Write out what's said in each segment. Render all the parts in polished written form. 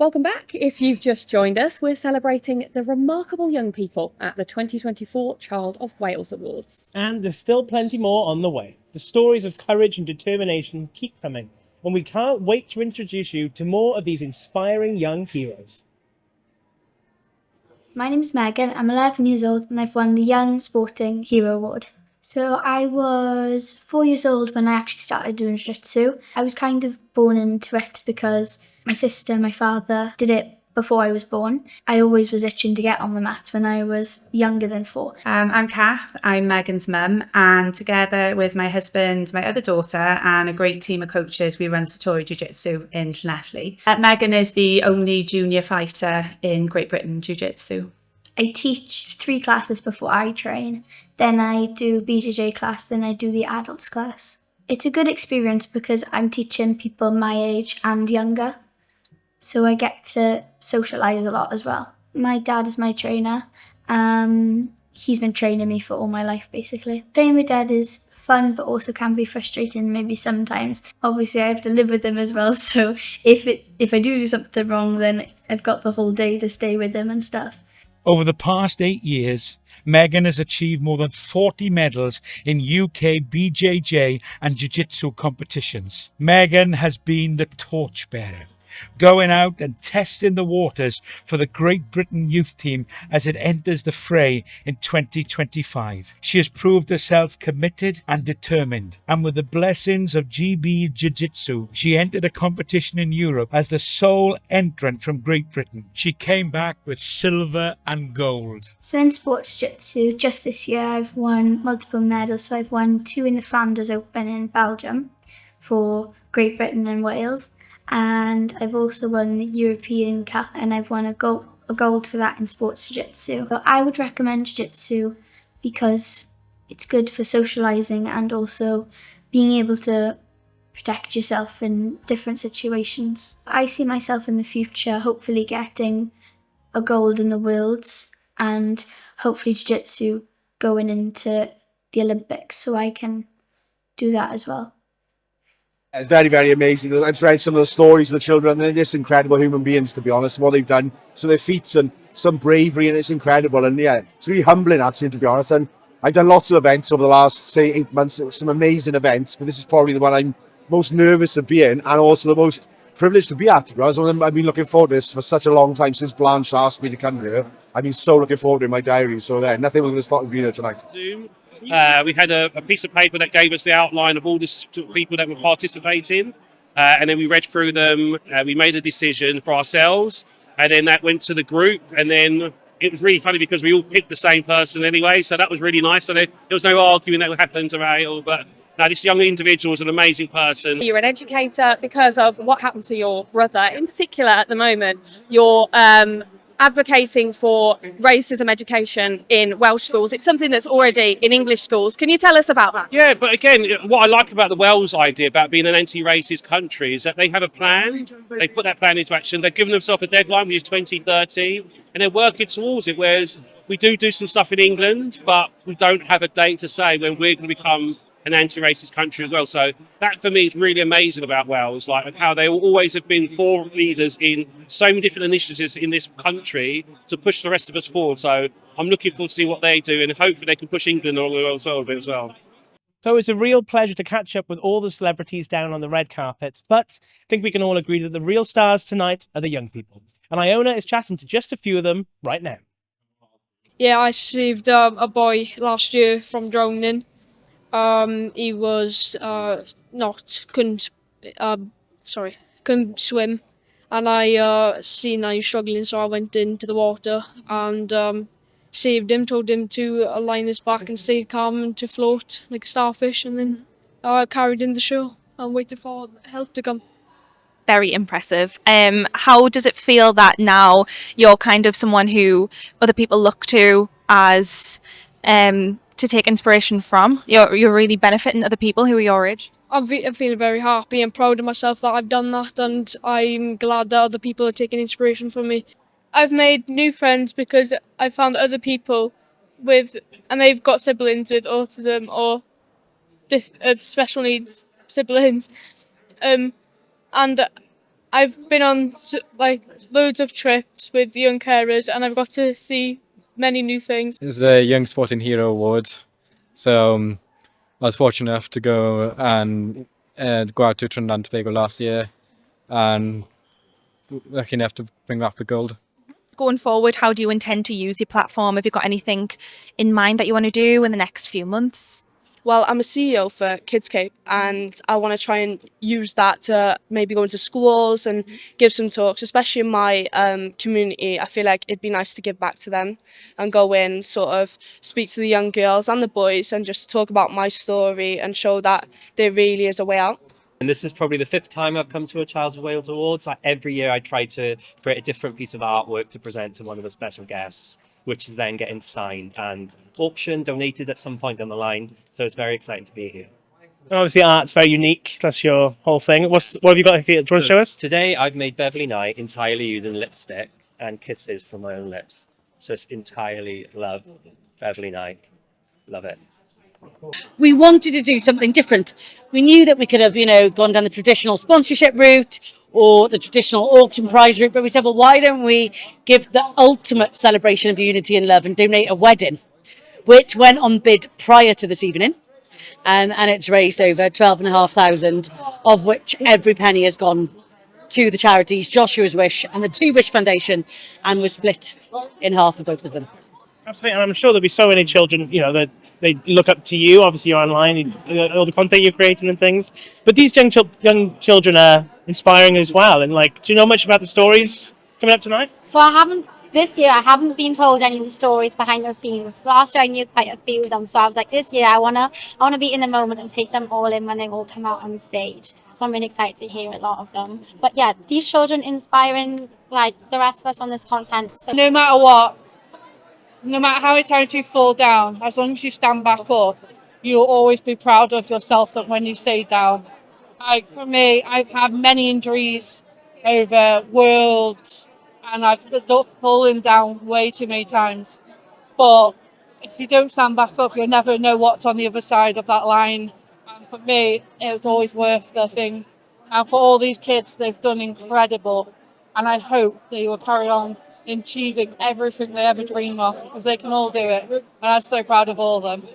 Welcome back. If you've just joined us, we're celebrating the remarkable young people at the 2024 Child of Wales Awards. And there's still plenty more on the way. The stories of courage and determination keep coming, and we can't wait to introduce you to more of these inspiring young heroes. My name is Megan, I'm 11 years old and I've won the Young Sporting Hero Award. So I was 4 years old when I actually started doing jiu-jitsu. I was kind of born into it because my sister and my father did it before I was born. I always was itching to get on the mat when I was younger than 4. I'm Kath, I'm Megan's mum, and together with my husband, my other daughter, and a great team of coaches, we run Satori Jiu-Jitsu in Llanelli. Megan is the only junior fighter in Great Britain Jiu-Jitsu. I teach 3 classes before I train, then I do BJJ class, then I do the adults class. It's a good experience because I'm teaching people my age and younger, so I get to socialise a lot as well. My dad is my trainer. He's been training me for all my life, basically. Training with dad is fun, but also can be frustrating maybe sometimes. Obviously, I have to live with him as well, so if I do something wrong, then I've got the whole day to stay with him and stuff. Over the past 8 years, Megan has achieved more than 40 medals in UK BJJ and Jiu-Jitsu competitions. Megan has been the torchbearer, going out and testing the waters for the Great Britain youth team as it enters the fray in 2025. She has proved herself committed and determined, and with the blessings of GB Jiu-Jitsu, she entered a competition in Europe as the sole entrant from Great Britain. She came back with silver and gold. So in sports jiu-jitsu, just this year I've won multiple medals. So I've won 2 in the Flanders Open in Belgium for Great Britain and Wales. And I've also won the European Cup, and I've won a gold for that in sports jiu-jitsu. So I would recommend jiu-jitsu because it's good for socialising and also being able to protect yourself in different situations. I see myself in the future hopefully getting a gold in the Worlds and hopefully jiu-jitsu going into the Olympics, so I can do that as well. It's very, very amazing. I've read some of the stories of the children. They're just incredible human beings, to be honest, what they've done. So their feats and some bravery, and it's incredible. And yeah, it's really humbling, actually, to be honest. And I've done lots of events over the last, say, 8 months. Some amazing events, but this is probably the one I'm most nervous of being and also the most privileged to be at, to be honest. I've been looking forward to this for such a long time since Blanche asked me to come here. I've been so looking forward to it in my diary. So there, nothing was going to stop me being here tonight. Zoom. We had a piece of paper that gave us the outline of all the people that were participating, and then we read through them. We made a decision for ourselves, and then that went to the group, and then it was really funny because we all picked the same person anyway, so that was really nice. So there was no arguing that happened around it all, but no, this young individual is an amazing person. You're an educator because of what happened to your brother. In particular, at the moment, you're advocating for racism education in Welsh schools. It's something that's already in English schools. Can you tell us about that? Yeah, but again, what I like about the Wales idea about being an anti-racist country is that they have a plan. They put that plan into action. They've given themselves a deadline, which is 2030, and they're working towards it. Whereas we do some stuff in England, but we don't have a date to say when we're going to become an anti-racist country as well. So that for me is really amazing about Wales, like how they always have been forward leaders in so many different initiatives in this country to push the rest of us forward. So I'm looking forward to see what they do, and hopefully they can push England along as well. So it's a real pleasure to catch up with all the celebrities down on the red carpet, but I think we can all agree that the real stars tonight are the young people. And Iona is chatting to just a few of them right now. Yeah, I saved a boy last year from drowning. He was couldn't swim, and I seen that he was struggling, so I went into the water and saved him, told him to line his back and stay calm and to float like a starfish, and then carried him to shore and waited for help to come. Very impressive. How does it feel that now you're kind of someone who other people look to as to take inspiration from? You're really benefiting other people who are your age. I'm feeling very happy and proud of myself that I've done that, and I'm glad that other people are taking inspiration from me. I've made new friends because I found other people and they've got siblings with autism or special needs siblings, and I've been on like loads of trips with young carers, and I've got to see many new things. It was the Young Sporting Hero Awards, so I was fortunate enough to go and go out to Trinidad and Tobago last year, and lucky enough to bring back the gold. Going forward, how do you intend to use your platform? Have you got anything in mind that you want to do in the next few months? Well, I'm a CEO for Kidscape, and I want to try and use that to maybe go into schools and give some talks, especially in my community. I feel like it'd be nice to give back to them and go in, sort of speak to the young girls and the boys and just talk about my story and show that there really is a way out. And this is probably the 5th time I've come to a Child of Wales Awards. Every year I try to create a different piece of artwork to present to one of the special guests, which is then getting signed and auctioned, donated at some point down the line. So it's very exciting to be here. And obviously art's very unique. That's your whole thing. What have you got here? Do you want to show us? Today I've made Beverly Knight entirely using lipstick and kisses from my own lips. So it's entirely love, Beverly Knight. Love it. We wanted to do something different. We knew that we could have, gone down the traditional sponsorship route or the traditional auction prize route, but we said, well, why don't we give the ultimate celebration of unity and love and donate a wedding, which went on bid prior to this evening. And it's raised over 12,500, of which every penny has gone to the charities Joshua's Wish and the Two Wish Foundation, and was split in half for both of them. Absolutely, and I'm sure there'll be so many children, that they look up to you. Obviously, you're online, all the content you're creating and things. But these young children are inspiring as well. And do you know much about the stories coming up tonight? So this year I haven't been told any of the stories behind the scenes. Last year I knew quite a few of them, so I was like, this year I wanna be in the moment and take them all in when they all come out on stage. So I'm really excited to hear a lot of them. But yeah, these children inspiring the rest of us on this content. So No matter what, no matter how many times you fall down, as long as you stand back up, you'll always be proud of yourself that when you stay down. For me, I've had many injuries over worlds, and I've fallen down way too many times. But if you don't stand back up, you'll never know what's on the other side of that line. And for me, it was always worth the thing. And for all these kids, they've done incredible. And I hope they will carry on achieving everything they ever dream of, because they can all do it. And I'm so proud of all of them.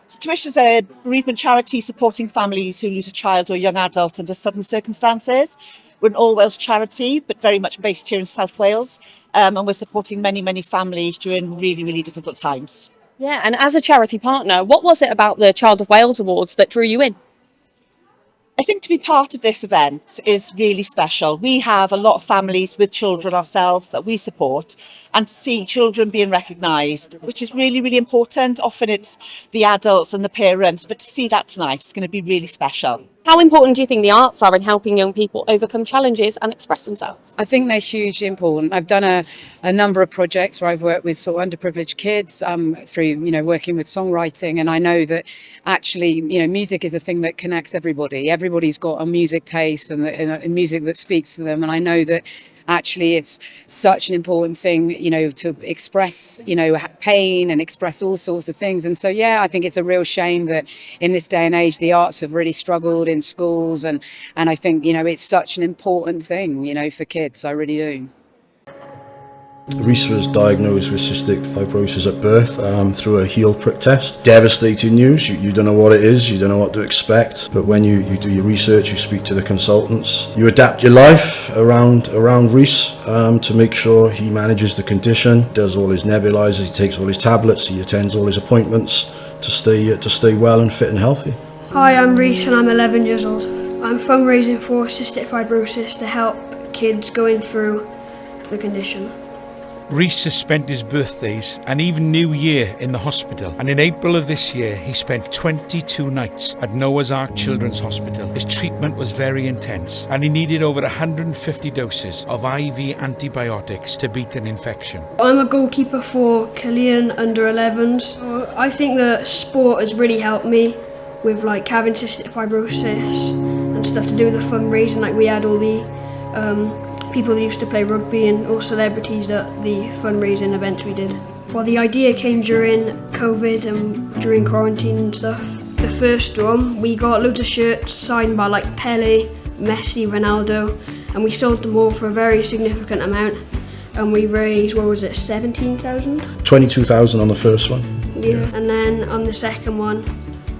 Tuish is a bereavement charity supporting families who lose a child or young adult under sudden circumstances. We're an all-Wales charity, but very much based here in South Wales. And we're supporting many, many families during really, really difficult times. Yeah, and as a charity partner, what was it about the Child of Wales Awards that drew you in? I think to be part of this event is really special. We have a lot of families with children ourselves that we support, and to see children being recognised, which is really, really important. Often it's the adults and the parents, but to see that tonight is going to be really special. How important do you think the arts are in helping young people overcome challenges and express themselves? I think they're hugely important. I've done a number of projects where I've worked with sort of underprivileged kids through, working with songwriting. And I know that actually, music is a thing that connects everybody. Everybody's got a music taste and music that speaks to them. And I know that actually it's such an important thing, to express, pain and express all sorts of things. And so, yeah, I think it's a real shame that in this day and age, the arts have really struggled in schools. And I think, it's such an important thing, for kids. I really do. Reese was diagnosed with cystic fibrosis at birth through a heel prick test. Devastating news. You don't know what it is, you don't know what to expect, but when you do your research, you speak to the consultants, you adapt your life around Reese to make sure he manages the condition, does all his nebulizers, he takes all his tablets, he attends all his appointments to stay well and fit and healthy. Hi, I'm Reese and I'm 11 years old. I'm fundraising for cystic fibrosis to help kids going through the condition. Reese has spent his birthdays and even New Year in the hospital, and in April of this year he spent 22 nights at Noah's Ark Children's Hospital. His treatment was very intense and he needed over 150 doses of IV antibiotics to beat an infection. I'm a goalkeeper for Killian under 11s. So I think that sport has really helped me with having cystic fibrosis and stuff to do with the fundraising. We had all the people that used to play rugby and all celebrities at the fundraising events we did. Well, the idea came during COVID and during quarantine and stuff. The first one, we got loads of shirts signed by Pele, Messi, Ronaldo, and we sold them all for a very significant amount. And we raised, what was it, 17,000? 22,000 on the first one. Yeah. And then on the second one,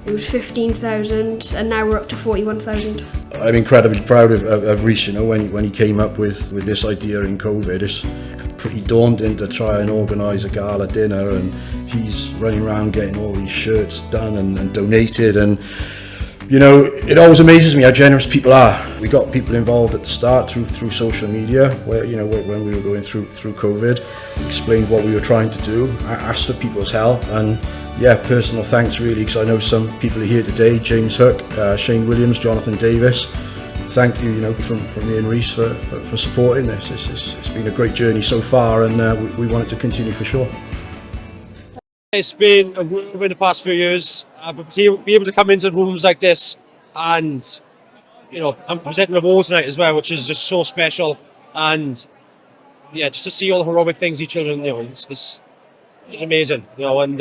it was 15,000, and now we're up to 41,000. I'm incredibly proud of Rhys, you know, when he came up with this idea in COVID. It's pretty daunting to try and organise a gala dinner, and he's running around getting all these shirts done and donated, and you know, it always amazes me how generous people are. We got people involved at the start through social media, where, you know, when we were going through COVID, explained what we were trying to do, asked for people's help, and yeah, personal thanks really, because I know some people are here today, James Hook, Shane Williams, Jonathan Davis. Thank you, you know, from me and Rhys for supporting this. It's been a great journey so far, and we want it to continue for sure. It's been a whirlwind the past few years, but to be able to come into rooms like this, and you know, I'm presenting the award tonight as well, which is just so special, and yeah, just to see all the heroic things these children, you know, it's amazing, you know, and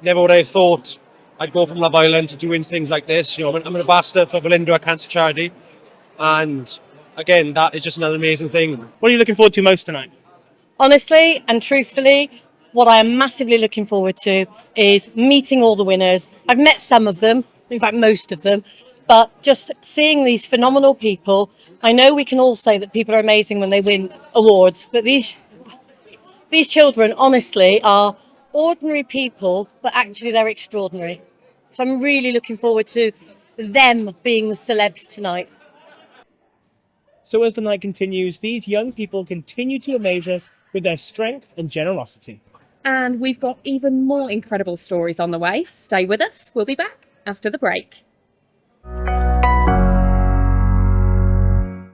never would I have thought I'd go from Love Island to doing things like this. You know, I'm an ambassador for Valindra Cancer Charity, and again, that is just another amazing thing. What are you looking forward to most tonight? Honestly and truthfully, what I am massively looking forward to is meeting all the winners. I've met some of them, in fact most of them, but just seeing these phenomenal people. I know we can all say that people are amazing when they win awards, but these children honestly are ordinary people, but actually they're extraordinary. So I'm really looking forward to them being the celebs tonight. So as the night continues, these young people continue to amaze us with their strength and generosity. And we've got even more incredible stories on the way. Stay with us. We'll be back after the break.